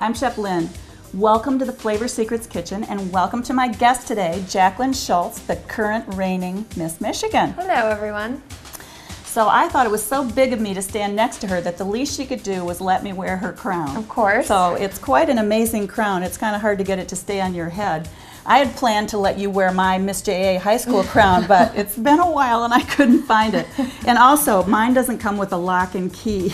I'm Chef Lynn. Welcome to the Flavor Secrets Kitchen and welcome to my guest today, Jacqueline Schultz, the current reigning Miss Michigan. Hello everyone. So I thought it was so big of me to stand next to her that the least she could do was let me wear her crown. Of course. So it's quite an amazing crown. It's kind of hard to get it to stay on your head. I had planned to let you wear my Miss JA high school crown, but it's been a while and I couldn't find it. And also, mine doesn't come with a lock and key.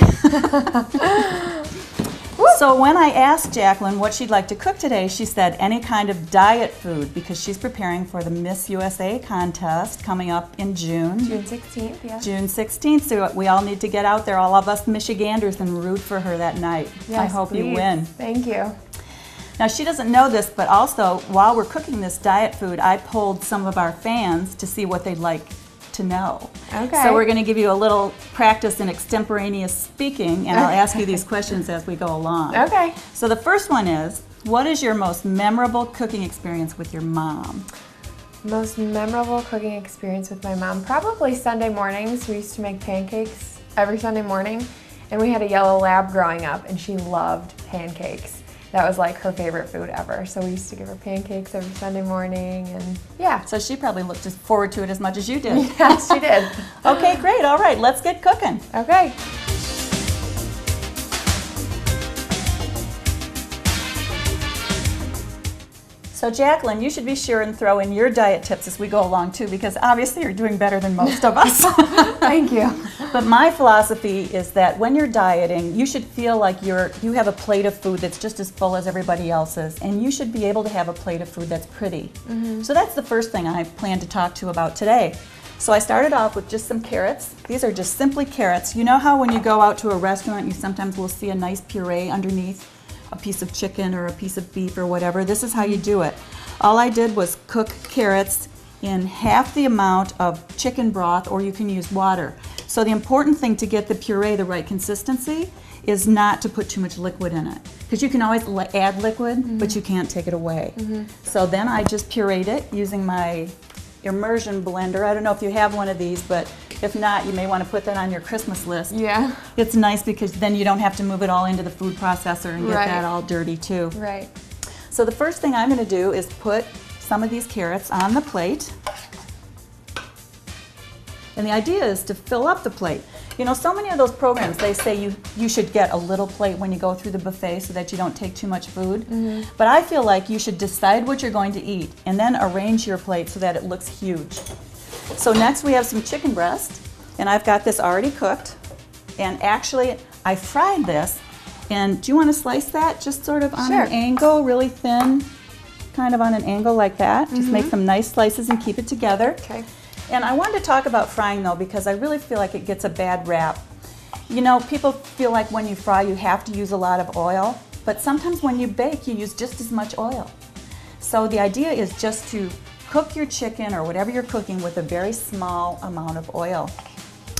So when I asked Jacqueline what she'd like to cook today, she said any kind of diet food because she's preparing for the Miss USA contest coming up in June. June 16th, yeah. June 16th, so we all need to get out there, all of us Michiganders, and root for her that night. Yes, I hope please. you win. Thank you. Now she doesn't know this, but also while we're cooking this diet food, I polled some of our fans to see what they'd like to know. Okay. So we're going to give you a little practice in extemporaneous speaking, and I'll ask you these questions as we go along. Okay. So the first one is, what is your most memorable cooking experience with your mom? Most memorable cooking experience with my mom? Probably Sunday mornings. We used to make pancakes every Sunday morning, and we had a yellow lab growing up, and she loved pancakes. That was like her favorite food ever. So we used to give her pancakes every Sunday morning, and yeah. So she probably looked forward to it as much as you did. Yes, she did. Okay, great. All right, let's get cooking. Okay. So Jacqueline, you should be sure and throw in your diet tips as we go along too, because obviously you're doing better than most of us. Thank you. But my philosophy is that when you're dieting, you should feel like you have a plate of food that's just as full as everybody else's, and you should be able to have a plate of food that's pretty. Mm-hmm. So that's the first thing I plan to talk to you about today. So I started off with just some carrots. These are just simply carrots. You know how when you go out to a restaurant, you sometimes will see a nice puree underneath a piece of chicken or a piece of beef or whatever? This is how you do it. All I did was cook carrots in half the amount of chicken broth, or you can use water. So the important thing to get the puree the right consistency is not to put too much liquid in it. Because you can always add liquid, but you can't take it away. So then I just pureed it using my immersion blender. I don't know if you have one of these, but if not, you may want to put that on your Christmas list. Yeah. It's nice because then you don't have to move it all into the food processor and get that all dirty too. Right. So the first thing I'm going to do is put some of these carrots on the plate. And the idea is to fill up the plate. You know, so many of those programs, they say you should get a little plate when you go through the buffet so that you don't take too much food. But I feel like you should decide what you're going to eat and then arrange your plate so that it looks huge. So next we have some chicken breast, and I've got this already cooked. And actually, I fried this. And do you want to slice that just sort of on an angle, really thin, kind of on an angle like that? Just make some nice slices and keep it together. Okay. And I wanted to talk about frying though, because I really feel like it gets a bad rap. You know, people feel like when you fry you have to use a lot of oil, but sometimes when you bake you use just as much oil. So the idea is just to cook your chicken or whatever you're cooking with a very small amount of oil.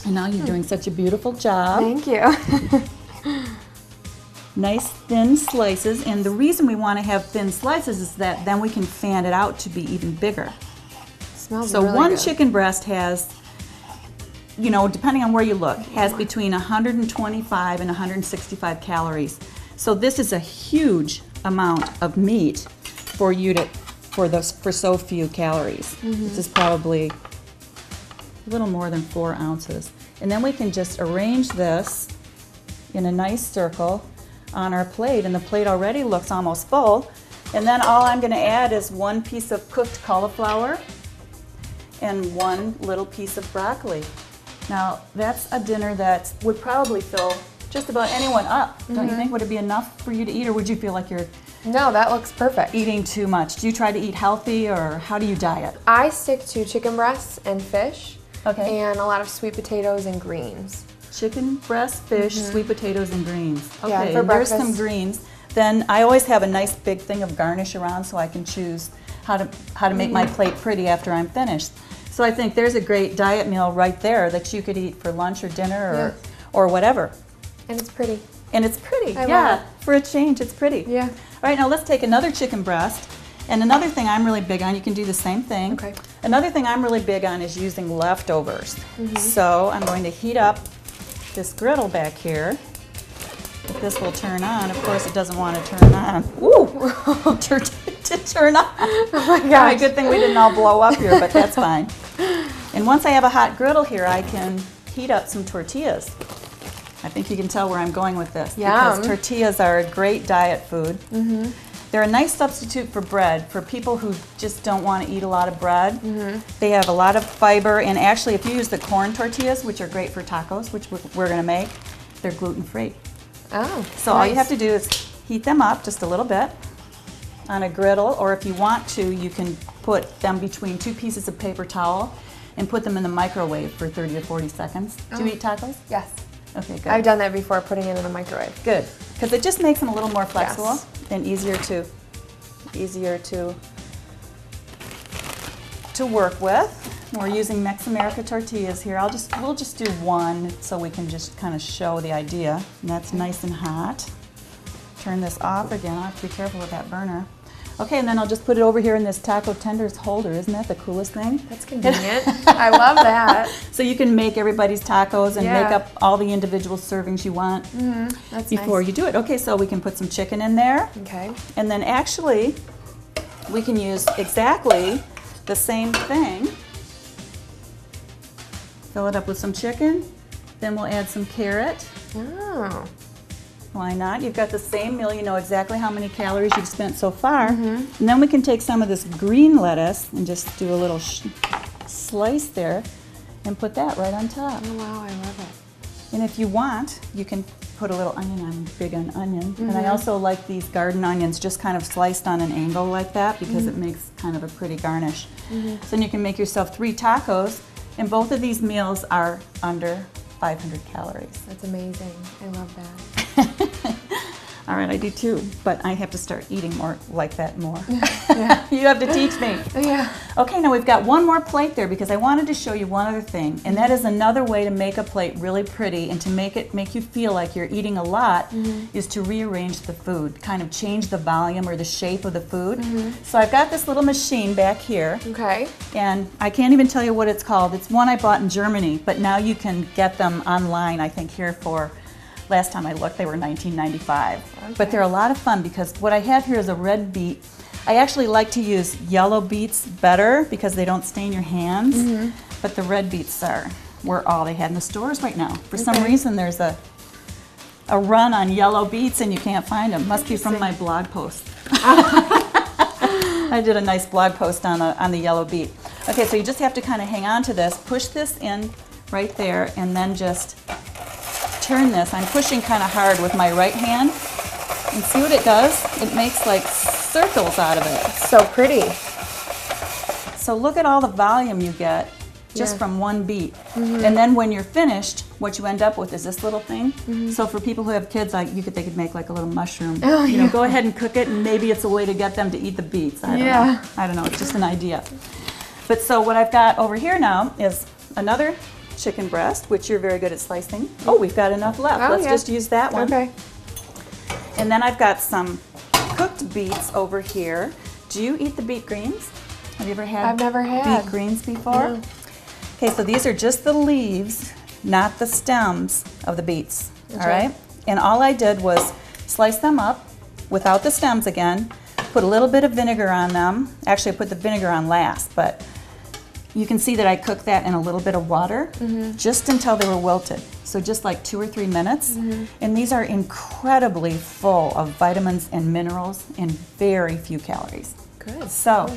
And now you're doing such a beautiful job. Thank you. Nice thin slices, and the reason we want to have thin slices is that then we can fan it out to be even bigger. Smells So really one good. chicken breast has, you know, depending on where you look, has between 125 and 165 calories. So this is a huge amount of meat for you to, for so few calories. This is probably a little more than 4 ounces. And then we can just arrange this in a nice circle on our plate, and the plate already looks almost full. And then all I'm going to add is 1 piece of cooked cauliflower and 1 little piece of broccoli. Now that's a dinner that would probably fill just about anyone up, don't you think? Would it be enough for you to eat, or would you feel like you're No, that looks perfect. eating too much? Do you try to eat healthy, or how do you diet? I stick to chicken breasts and fish, Okay. and a lot of sweet potatoes and greens. Chicken breast, fish, sweet potatoes, and greens. Okay, Yeah, for and there's some breakfast. greens. Then I always have a nice big thing of garnish around so I can choose how to make my plate pretty after I'm finished. So I think there's a great diet meal right there that you could eat for lunch or dinner or whatever. And it's pretty. And it's pretty, I love yeah. it. For a change, it's pretty. Yeah. All right, now let's take another chicken breast. And another thing I'm really big on, you can do the same thing. Okay. Another thing I'm really big on is using leftovers. So I'm going to heat up this griddle back here. this will turn on. Of course, it doesn't want to turn on. Ooh, to turn on. Oh my All right, gosh. good thing we didn't all blow up here, but that's fine. And once I have a hot griddle here, I can heat up some tortillas. I think you can tell where I'm going with this. Yum. Because tortillas are a great diet food. They're a nice substitute for bread for people who just don't want to eat a lot of bread. They have a lot of fiber, and actually if you use the corn tortillas, which are great for tacos, which we're going to make, they're gluten-free. Oh, So all you have to do is heat them up just a little bit on a griddle, or if you want to, you can put them between 2 pieces of paper towel and put them in the microwave for 30 to 40 seconds. Do you eat tacos? Yes. Okay, good. I've done that before, putting it in the microwave. Good, because it just makes them a little more flexible Yes. and easier to work with. We're using Mex America tortillas here. We'll just do one so we can just kind of show the idea. And that's nice and hot. Turn this off again. I'll have to be careful with that burner. Okay, and then I'll just put it over here in this taco tenders holder. Isn't that the coolest thing? That's convenient. I love that. So you can make everybody's tacos and Yeah. make up all the individual servings you want That's before nice. you do it. Okay, so we can put some chicken in there. Okay. And then actually, we can use exactly the same thing. Fill it up with some chicken. Then we'll add some carrot. Oh. Why not? You've got the same meal. You know exactly how many calories you've spent so far. And then we can take some of this green lettuce and just do a little slice there and put that right on top. Oh wow, I love it. And if you want, you can put a little onion. I'm big on onion. And I also like these garden onions just kind of sliced on an angle like that because it makes kind of a pretty garnish. So then you can make yourself 3 tacos, and both of these meals are under 500 calories. That's amazing. I love that. All right, I do too, but I have to start eating more like that more. Yeah. You have to teach me. Yeah. Okay, now we've got one more plate there because I wanted to show you one other thing, and that is another way to make a plate really pretty and to make you feel like you're eating a lot is to rearrange the food, kind of change the volume or the shape of the food. So I've got this little machine back here, Okay. and I can't even tell you what it's called. It's one I bought in Germany, but now you can get them online, I think, here for, last time I looked, they were $19.95. But they're a lot of fun because what I have here is a red beet. I actually like to use yellow beets better because they don't stain your hands, but the red beets were all they had in the stores right now. For some reason, there's a run on yellow beets and you can't find them. Must be from my blog post. I did a nice blog post on the yellow beet. Okay, so you just have to kind of hang on to this, push this in right there, and then just turn this. I'm pushing kind of hard with my right hand, and see what it does? It makes like circles out of it. So pretty. So look at all the volume you get just from one beet. And then when you're finished, what you end up with is this little thing. So for people who have kids, they could make like a little mushroom. Oh, you know, yeah. go ahead and cook it, and maybe it's a way to get them to eat the beets. I don't know. I don't know. It's just an idea. But so what I've got over here now is another chicken breast, which you're very good at slicing. Oh, we've got enough left. Oh, Let's yeah. just use that one. Okay. And then I've got some cooked beets over here. Do you eat the beet greens? Have you ever had I've never had. beet greens before? No. Okay, so these are just the leaves, not the stems of the beets. All right? And all I did was slice them up without the stems again, put a little bit of vinegar on them. Actually, I put the vinegar on last, but you can see that I cooked that in a little bit of water just until they were wilted. So just like 2 or 3 minutes. And these are incredibly full of vitamins and minerals and very few calories. Good. So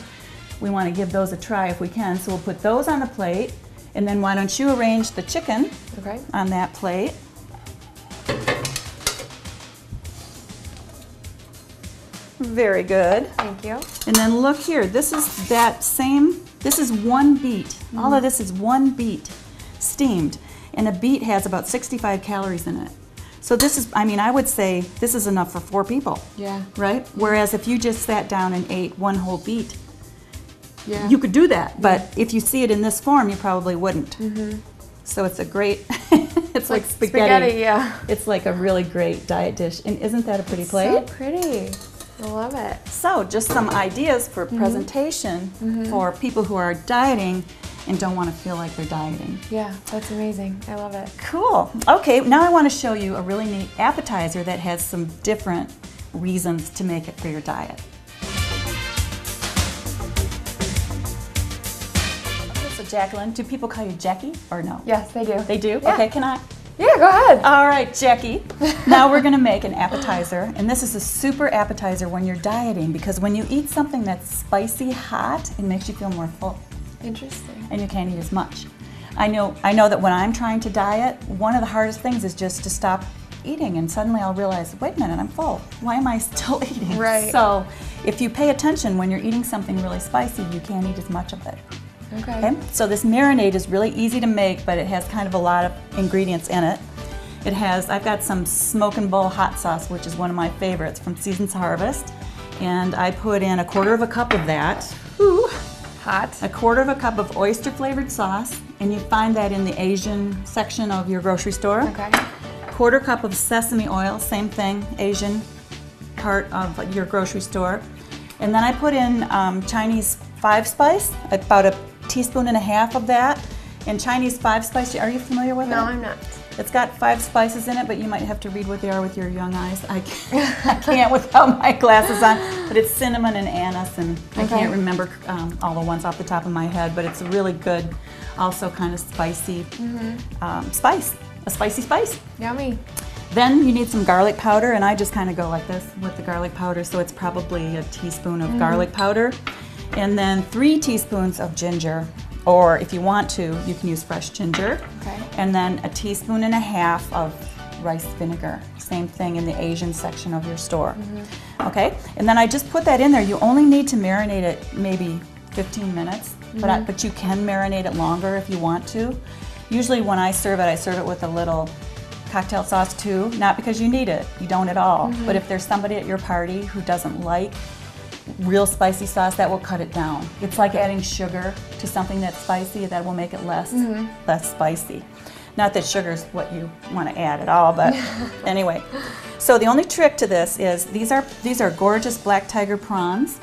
we want to give those a try if we can. So we'll put those on the plate. And then why don't you arrange the chicken on that plate. Very good. Thank you. And then look here, this is one beet. All of this is one beet steamed. And a beet has about 65 calories in it. So this is, I would say this is enough for 4 people. Yeah. Right? Whereas if you just sat down and ate one whole beet, Yeah. you could do that. But if you see it in this form, you probably wouldn't. So it's a great, it's like spaghetti. Yeah. It's like a really great diet dish. And isn't that a pretty plate? So pretty. I love it. So just some ideas for presentation for people who are dieting and don't want to feel like they're dieting. Yeah, that's amazing. I love it. Cool. Okay, now I want to show you a really neat appetizer that has some different reasons to make it for your diet. Okay, so Jacqueline, do people call you Jackie or no? Yes, they do. They do? Yeah. Okay, can I? Yeah, go ahead. All right, Jackie. Now we're going to make an appetizer, and this is a super appetizer when you're dieting, because when you eat something that's spicy hot, it makes you feel more full. Interesting. And you can't eat as much. I know that when I'm trying to diet, one of the hardest things is just to stop eating, and suddenly I'll realize, wait a minute, I'm full. Why am I still eating? Right. So if you pay attention when you're eating something really spicy, you can't eat as much of it. Okay. So this marinade is really easy to make, but it has kind of a lot of ingredients in it. I've got some smoke and bowl hot sauce, which is one of my favorites from Season's Harvest, and I put in 1/4 cup of that. Ooh. Hot. 1/4 cup of oyster flavored sauce, and you find that in the Asian section of your grocery store. Okay. 1/4 cup of sesame oil, same thing, Asian part of your grocery store. And then I put in Chinese 5-spice, about 1.5 teaspoons of that. And Chinese 5-spice, are you familiar with it? No, I'm not. It's got 5 spices in it, but you might have to read what they are with your young eyes. I can't without my glasses on. But it's cinnamon and anise, and I can't remember all the ones off the top of my head, but it's a really good, also kind of spicy spice, a spicy spice. Yummy. Then you need some garlic powder, and I just kind of go like this with the garlic powder, so it's probably 1 teaspoon of garlic powder. And then 3 teaspoons of ginger, or if you want to, you can use fresh ginger. Okay. And then 1.5 teaspoons of rice vinegar. Same thing in the Asian section of your store. Okay, and then I just put that in there. You only need to marinate it maybe 15 minutes, but you can marinate it longer if you want to. Usually when I serve it with a little cocktail sauce too, not because you need it, you don't at all, but if there's somebody at your party who doesn't like real spicy sauce, that will cut it down. It's like adding sugar to something that's spicy, that will make it less spicy. Not that sugar is what you want to add at all, but anyway. So the only trick to this is these are gorgeous black tiger prawns,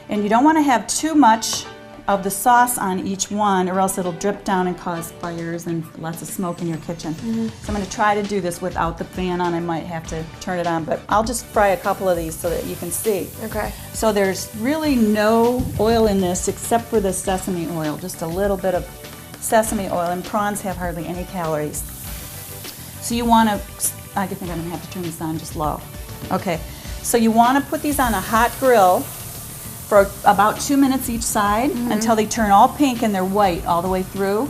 and you don't want to have too much of the sauce on each one, or else it'll drip down and cause fires and lots of smoke in your kitchen. So I'm going to try to do this without the fan on. I might have to turn it on, but I'll just fry a couple of these so that you can see. Okay. So there's really no oil in this except for the sesame oil, just a little bit of sesame oil, and prawns have hardly any calories. So you want to, I think I'm going to have to turn this on just low. Okay, so you want to put these on a hot grill for about 2 minutes each side until they turn all pink and they're white all the way through.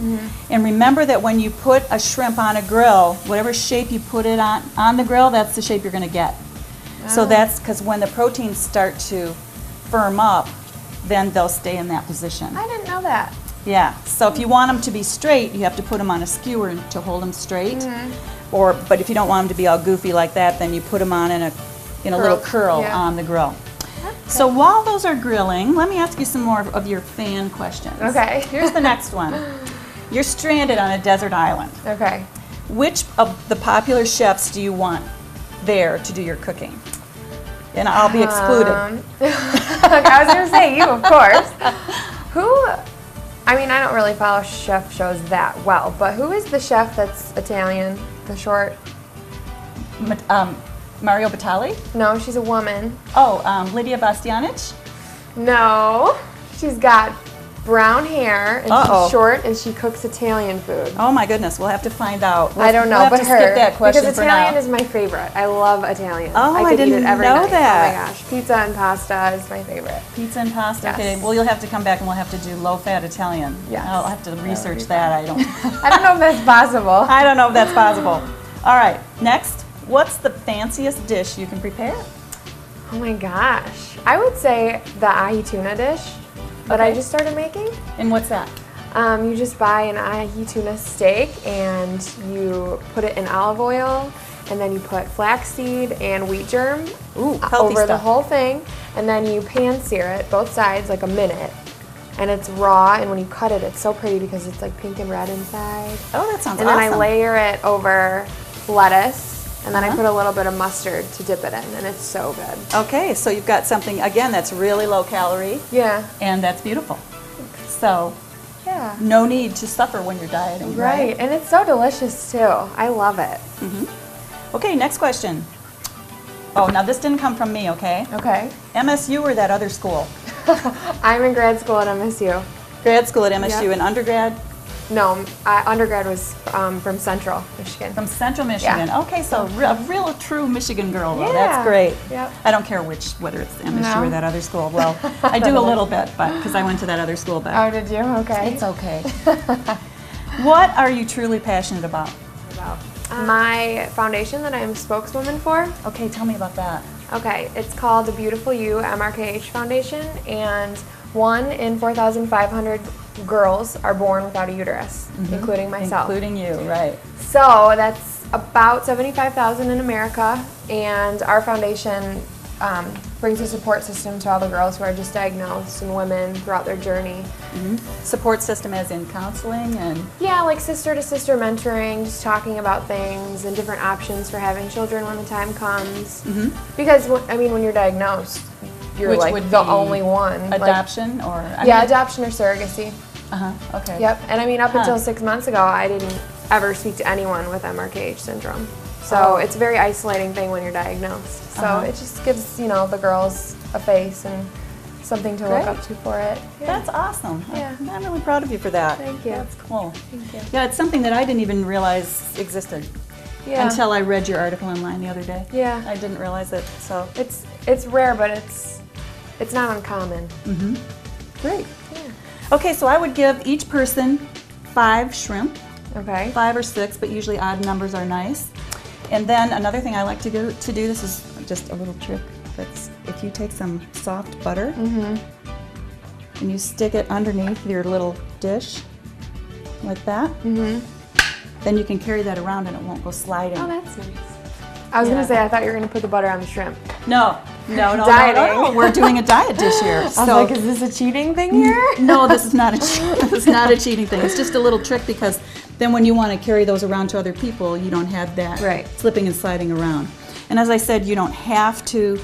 And remember that when you put a shrimp on a grill, whatever shape you put it on the grill, that's the shape you're going to get. So that's because when the proteins start to firm up, then they'll stay in that position. I didn't know that. Yeah, so if you want them to be straight, you have to put them on a skewer to hold them straight. But if you don't want them to be all goofy like that, then you put them on in a little curl on the grill. So while those are grilling, let me ask you some more of your fan questions. Okay. Here's the next one. You're stranded on a desert island. Okay. Which of the popular chefs do you want there to do your cooking? And I'll be excluded. I was going to say you, of course. I mean, I don't really follow chef shows that well, but who is the chef that's Italian, the short? Mario Batali? No, she's a woman. Oh, Lydia Bastianich? No, she's got brown hair and she's short and she cooks Italian food. Oh my goodness, we'll have to find out. I don't know, we'll have but to her. Skip that question because Italian is my favorite. I love Italian. Oh, I could didn't eat it every know night. that. Oh my gosh, pizza and pasta is my favorite. Pizza and pasta. Yes. Okay. Well, you'll have to come back and we'll have to do low-fat Italian. Yes. I'll have to research that. I don't know if that's possible. I don't know if that's possible. All right. Next, what's the fanciest dish you can prepare? Oh my gosh, I would say the ahi tuna dish that I just started making. And what's that? You just buy an ahi tuna steak and you put it in olive oil, and then you put flaxseed and wheat germ over the whole thing, and then you pan sear it both sides like a minute, and it's raw, and when you cut it, it's so pretty because it's like pink and red inside. Oh, that sounds awesome. And then I layer it over lettuce, and then I put a little bit of mustard to dip it in, and it's so good. Okay, so you've got something, again, that's really low calorie. Yeah. And that's beautiful. So Yeah. No need to suffer when you're dieting, Right, and it's so delicious too. I love it. Okay, next question. Oh, now this didn't come from me, okay? Okay. MSU or that other school? I'm in grad school at MSU. Grad school at MSU. Yep. And undergrad? No, undergrad was from Central Michigan. From Central Michigan. Yeah. Okay, so a real true Michigan girl. Though. Yeah. That's great. Yep. I don't care whether it's MSU No. or that other school. Well, I do a little bit, but because I went to that other school, but Oh, did you? Okay. it's okay. What are you truly passionate about? My foundation that I'm spokeswoman for. Okay, tell me about that. Okay, it's called the Beautiful You MRKH Foundation, and 1 in 4,500 girls are born without a uterus, including myself. Including you, right. So that's about 75,000 in America, and our foundation brings a support system to all the girls who are just diagnosed and women throughout their journey. Support system as in counseling and... Yeah, like sister-to-sister mentoring, just talking about things and different options for having children when the time comes. Because, I mean, when you're diagnosed, you're Which like would the be only one. Adoption or... Adoption or surrogacy. Okay. Yep, and I mean, up until 6 months ago, I didn't ever speak to anyone with MRKH syndrome. So it's a very isolating thing when you're diagnosed. So it just gives, you know, the girls a face and something to look up to for it. Yeah. That's awesome. Yeah. I'm really proud of you for that. Thank you. That's cool. Thank you. Yeah, it's something that I didn't even realize existed until I read your article online the other day. Yeah. I didn't realize it, so. It's rare, but it's not uncommon. Great. Yeah. Okay, so I would give each person 5 shrimp, Okay. 5 or 6, but usually odd numbers are nice. And then another thing I like to do, this is just a little trick, that's if you take some soft butter and you stick it underneath your little dish like that, then you can carry that around and it won't go sliding. Oh, that's nice. I was gonna say, I thought you were gonna put the butter on the shrimp. No. Dieting. No. We're doing a diet dish here. I was like, is this a cheating thing here? No, this is not a cheating thing. It's just a little trick because then when you want to carry those around to other people, you don't have that slipping and sliding around. And as I said, you don't have to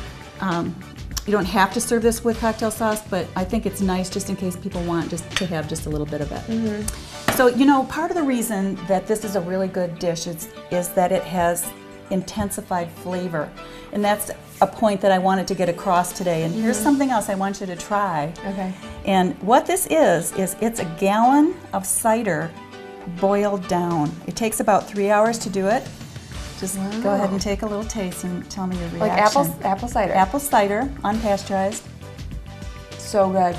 serve this with cocktail sauce, but I think it's nice just in case people want just to have just a little bit of it. So, you know, part of the reason that this is a really good dish is that it has intensified flavor. And that's a point that I wanted to get across today. And here's something else I want you to try. Okay. And what this is it's a gallon of cider boiled down. It takes about 3 hours to do it. Just go ahead and take a little taste and tell me your reaction. Like apple cider. Apple cider, unpasteurized. So good.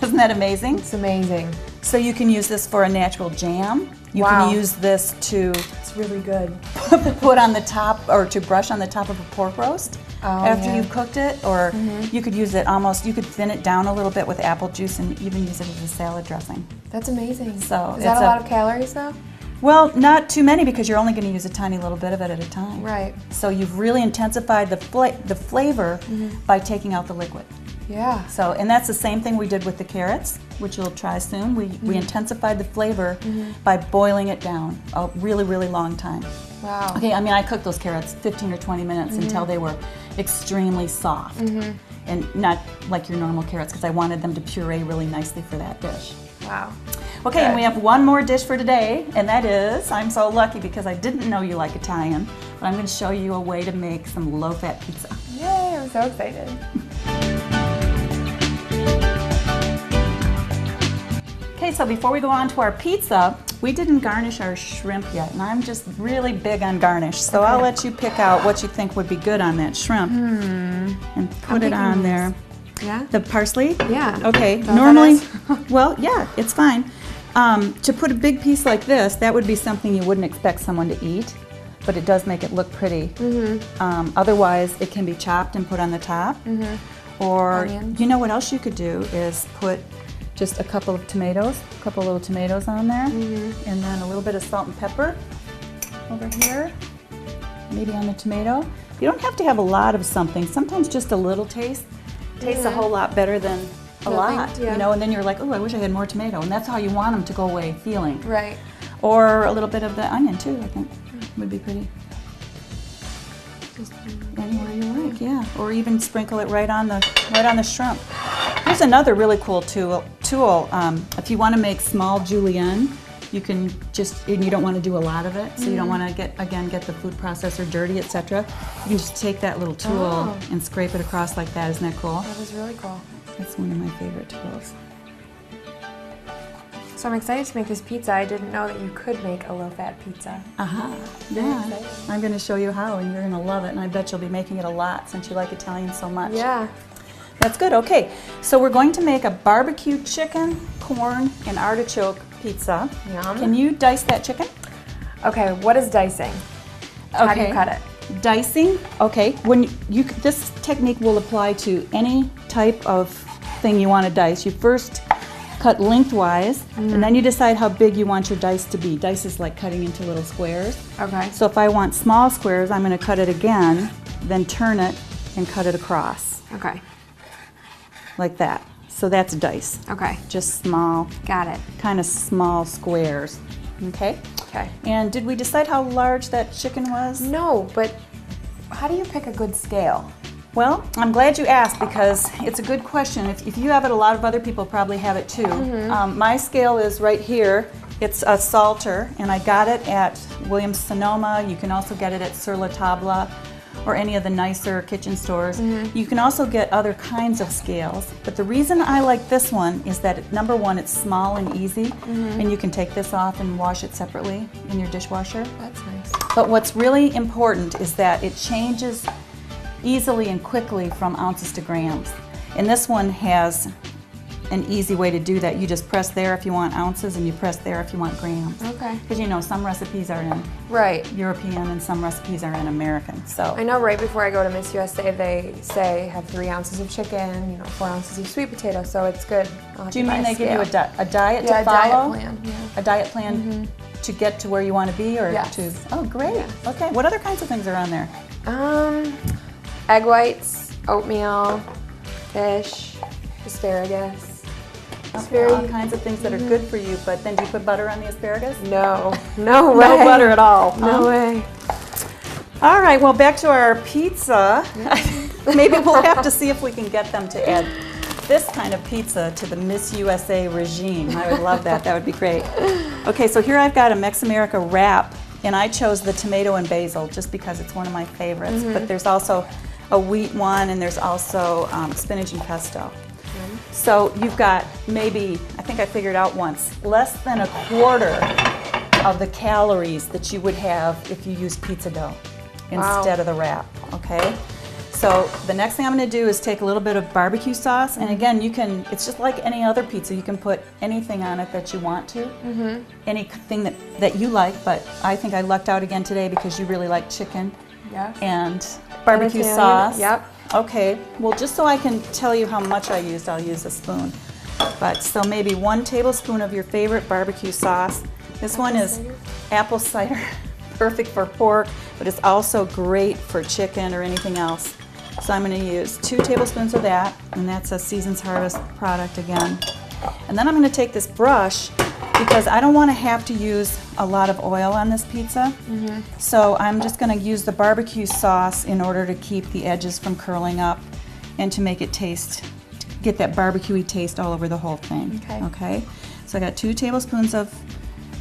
Isn't that amazing? It's amazing. So you can use this for a natural jam. You Wow. can use this to It's really good. put on the top or to brush on the top of a pork roast after yeah. you've cooked it, or you could use it you could thin it down a little bit with apple juice and even use it as a salad dressing. That's amazing. So is that a lot of calories though? Well, not too many because you're only going to use a tiny little bit of it at a time. Right. So you've really intensified the flavor by taking out the liquid. Yeah. So, and that's the same thing we did with the carrots, which you'll try soon. We intensified the flavor by boiling it down a really, really long time. Wow. Okay, I mean, I cooked those carrots 15 or 20 minutes until they were extremely soft. And not like your normal carrots because I wanted them to puree really nicely for that dish. Wow. Okay, and we have one more dish for today, and that is, I'm so lucky because I didn't know you like Italian, but I'm going to show you a way to make some low-fat pizza. Yay, I'm so excited. Okay, so before we go on to our pizza, we didn't garnish our shrimp yet, and I'm just really big on garnish, so I'll let you pick out what you think would be good on that shrimp and put it on there. Yeah? The parsley? Yeah. Okay, Know what normally, that is? well, yeah, it's fine. To put a big piece like this, that would be something you wouldn't expect someone to eat, but it does make it look pretty. Otherwise, it can be chopped and put on the top. Or, Onions. you know what else you could do is put just a couple of tomatoes, a couple little tomatoes on there, and then a little bit of salt and pepper over here, maybe on the tomato. You don't have to have a lot of something. Sometimes just a little tastes a whole lot better than a lot, yeah. you know, and then you're like, oh, I wish I had more tomato, and that's how you want them to go away feeling. Right. Or a little bit of the onion too, I think would be pretty. Just anywhere you like, yeah. Or even sprinkle it right on the shrimp. Here's another really cool tool. If you want to make small julienne, you can just, and you don't want to do a lot of it, so you don't want to get the food processor dirty, etc. You can just take that little tool and scrape it across like that. Isn't that cool? That is really cool. That's one of my favorite tools. So I'm excited to make this pizza. I didn't know that you could make a low-fat pizza. Yeah. I'm going to show you how, and you're going to love it, and I bet you'll be making it a lot since you like Italian so much. Yeah. That's good. Okay, so we're going to make a barbecue chicken, corn, and artichoke pizza. Yum. Can you dice that chicken? Okay, what is dicing? How do you cut it? Dicing, okay. When this technique will apply to any type of thing you want to dice. You first cut lengthwise, and then you decide how big you want your dice to be. Dice is like cutting into little squares. Okay. So if I want small squares, I'm going to cut it again, then turn it and cut it across. Okay. Like that. So that's dice. Okay. Just small. Got it. Kind of small squares. Okay? Okay. And did we decide how large that chicken was? No, but how do you pick a good scale? Well, I'm glad you asked because it's a good question. If you have it, a lot of other people probably have it too. My scale is right here. It's a Salter, and I got it at Williams-Sonoma. You can also get it at Sur La Table or any of the nicer kitchen stores. You can also get other kinds of scales, but the reason I like this one is that, number one, it's small and easy, and you can take this off and wash it separately in your dishwasher. That's nice. But what's really important is that it changes easily and quickly from ounces to grams. And this one has an easy way to do that. You just press there if you want ounces, and you press there if you want grams. Okay. Because you know, some recipes are in European and some recipes are in American. So I know right before I go to Miss USA, they say have 3 ounces of chicken, 4 ounces of sweet potato, so it's good. do you mean they give you a diet to a follow? Diet plan. Yeah. A diet plan to get to where you want to be, or to? Oh, great. Yes. Okay. What other kinds of things are on there? Egg whites, oatmeal, fish, asparagus. Okay, all kinds of things that are good for you, but then do you put butter on the asparagus? No, no way. No butter at all. No way. All right, well, back to our pizza. Maybe we'll have to see if we can get them to add this kind of pizza to the Miss USA regime. I would love that. That would be great. Okay, so here I've got a Mex America wrap, and I chose the tomato and basil just because it's one of my favorites. But there's also a wheat one, and there's also spinach and pesto. So you've got maybe, I think I figured out once, less than a quarter of the calories that you would have if you used pizza dough instead of the wrap, okay? So the next thing I'm going to do is take a little bit of barbecue sauce, and again, it's just like any other pizza. You can put anything on it that you want to, anything that you like, but I think I lucked out again today because you really like chicken and barbecue sauce. Yep. Okay, well, just so I can tell you how much I used, I'll use a spoon. But so maybe 1 tablespoon of your favorite barbecue sauce. This one is apple cider, perfect for pork, but it's also great for chicken or anything else. So I'm going to use 2 tablespoons of that, and that's a Seasons Harvest product again. And then I'm going to take this brush because I don't want to have to use a lot of oil on this pizza. So I'm just going to use the barbecue sauce in order to keep the edges from curling up and to make it get that barbecue-y taste all over the whole thing. Okay. So I got 2 tablespoons of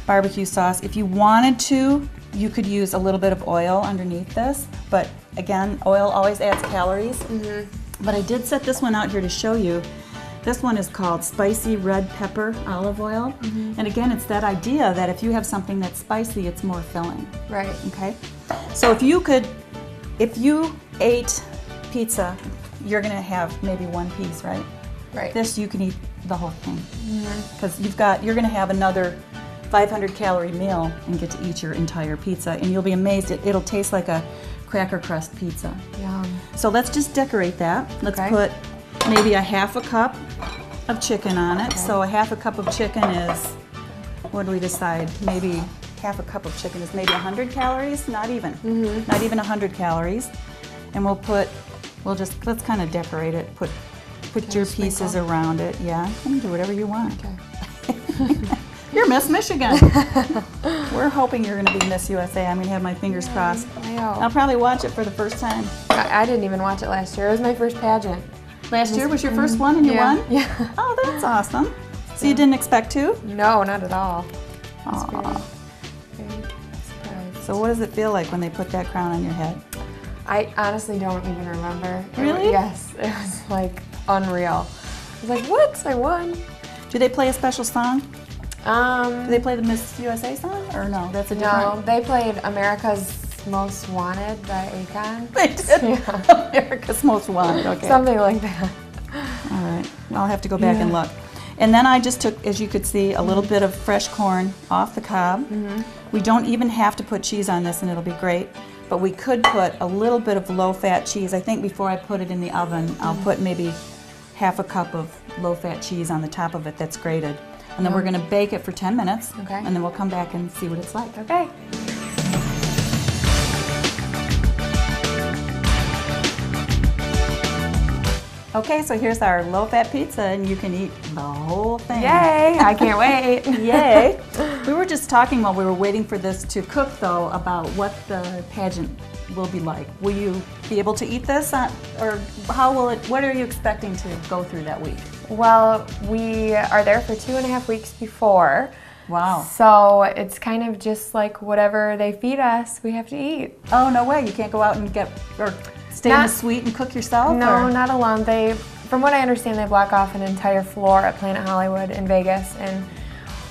barbecue sauce. If you wanted to, you could use a little bit of oil underneath this, but again, oil always adds calories. But I did set this one out here to show you. This one is called Spicy Red Pepper Olive Oil. And again, it's that idea that if you have something that's spicy, it's more filling. Right. Okay? So if you ate pizza, you're going to have maybe 1 piece, right? Right. This, you can eat the whole thing. Because you're going to have another 500-calorie meal and get to eat your entire pizza. And you'll be amazed. It'll taste like a cracker crust pizza. Yum. So let's just decorate that. Let's put maybe a 1/2 cup of chicken on it. So a 1/2 cup of chicken is, what do we decide? Maybe 1/2 cup of chicken is maybe 100 calories? Not even. Not even 100 calories. And let's kind of decorate it. Put your pieces around it. Yeah, you can do whatever you want. Okay. You're Miss Michigan. We're hoping you're going to be Miss USA. I'm going to have my fingers crossed. I hope. I'll probably watch it for the first time. I didn't even watch it last year. It was my first pageant. Last year was your first one and you won? Yeah. Oh, that's awesome. So you didn't expect to? No, not at all. Aw. Very surprised. So what does it feel like when they put that crown on your head? I honestly don't even remember. Really? Yes. It was like unreal. I was like, what? I won. Do they play a special song? Do they play the Miss USA song? Or no, that's a different... No, they played America's Most Wanted by Akon. They did? Yeah. America's Most Wanted, okay. Something like that. All right, I'll have to go back and look. And then I just took, as you could see, a little bit of fresh corn off the cob. We don't even have to put cheese on this and it'll be great, but we could put a little bit of low-fat cheese. I think before I put it in the oven, I'll put maybe half a cup of low-fat cheese on the top of it that's grated. And then we're gonna bake it for 10 minutes, and then we'll come back and see what it's like. Okay. Okay, so here's our low-fat pizza, and you can eat the whole thing. Yay! I can't wait. Yay! We were just talking while we were waiting for this to cook, though, about what the pageant will be like. Will you be able to eat this, or how will it? What are you expecting to go through that week? Well, we are there for 2.5 weeks before. Wow. So it's kind of just like whatever they feed us, we have to eat. Oh, no way! You can't go out and get or stay in the suite and cook yourself? No, or? not alone. From what I understand, they block off an entire floor at Planet Hollywood in Vegas, and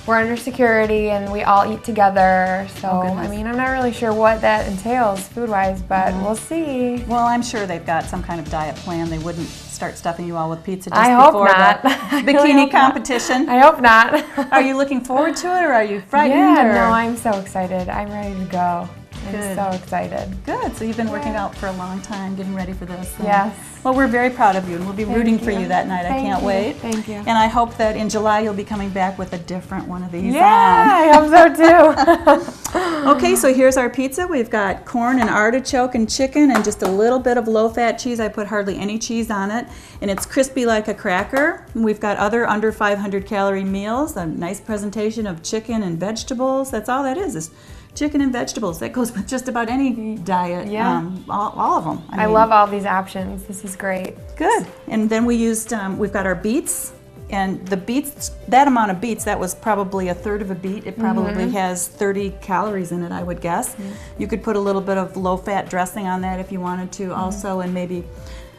we're under security, and we all eat together. So, I mean, I'm not really sure what that entails food-wise, but we'll see. Well, I'm sure they've got some kind of diet plan. They wouldn't start stuffing you all with pizza just I hope before not. the bikini competition. I hope not. Are you looking forward to it, or are you frightened? Yeah, or? no, I'm so excited. I'm ready to go. I'm so excited. Good. So you've been working out for a long time, getting ready for this. Yes. Well, we're very proud of you, and we'll be rooting for you that night. I can't wait. Thank you. And I hope that in July you'll be coming back with a different one of these. Yeah, I hope so too. Okay, so here's our pizza. We've got corn and artichoke and chicken and just a little bit of low-fat cheese. I put hardly any cheese on it, and it's crispy like a cracker. We've got other under 500-calorie meals, a nice presentation of chicken and vegetables. That's all that is chicken and vegetables. That goes with just about any diet. Yeah. All of them. I love all these options. This is great. Good. And then we used, we've got our beets. And the beets, that amount of beets, that was probably a third of a beet. It probably has 30 calories in it, I would guess. You could put a little bit of low-fat dressing on that if you wanted to also, and maybe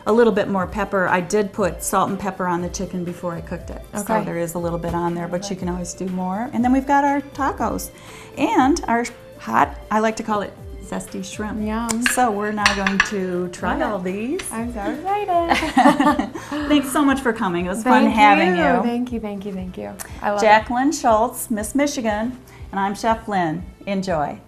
a little bit more pepper. I did put salt and pepper on the chicken before I cooked it. Okay. So there is a little bit on there, but you can always do more. And then we've got our tacos. And our hot, I like to call it zesty shrimp. Yum. So we're now going to try all these. I'm so excited. Thanks so much for coming. It was fun having you. Thank you, thank you, thank you. I love Jacqueline Schultz, Miss Michigan, and I'm Chef Lynn. Enjoy.